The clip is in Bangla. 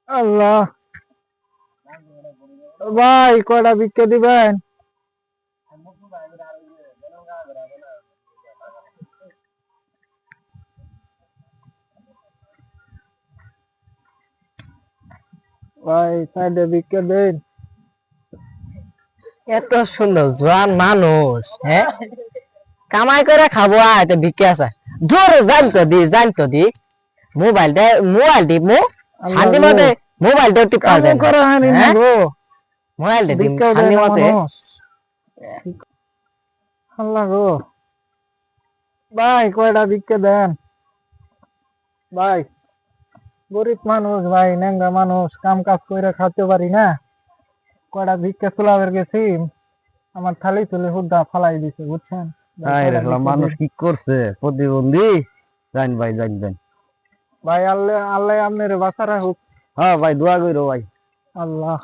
আল্লাহ, ভাই কয়টা ভিক্ষা দিবেন? ভাই সাইডে ভিক্ষা দেন। এত সুন্দর জোয়ান মানুষ, হ্যাঁ কামাই করে খাবো আয় ভিক্ষা আছে জোর জানতো দি মোবাইল টিপমু আল্লাহ শান্তি গো, মতে মোবাইলটা টিপা কামও যায় না, করা হয়নি না হ্যাঁ গো, মোবাইলটা দিম ভিক্ষাও দেয় শান্তি না মতে। মানুষ। আল্লাহ গো, ভাই কয়টা ভিক্ষা দেন? ভাই গরিব মানুষ, ভাই ন্যাংরা মানুষ, কাম কাজ করে খাতে পারি না, কয়টা ভিক্ষা তোলাবের গেছি, আমার থালি তুলে হুদ্দা ফালাই দিছে, বুঝছেন? ভাই কয়টা ভিক্ষা মানুষ দিন। কি করছে প্রতিবন্ধী। জান ভাই, জান। ভাই আল্লাহ আল্লাহ আপনার বাঁচা রাখুক। হ্যাঁ ভাই, দোয়া কইরো ভাই। আল্লাহ।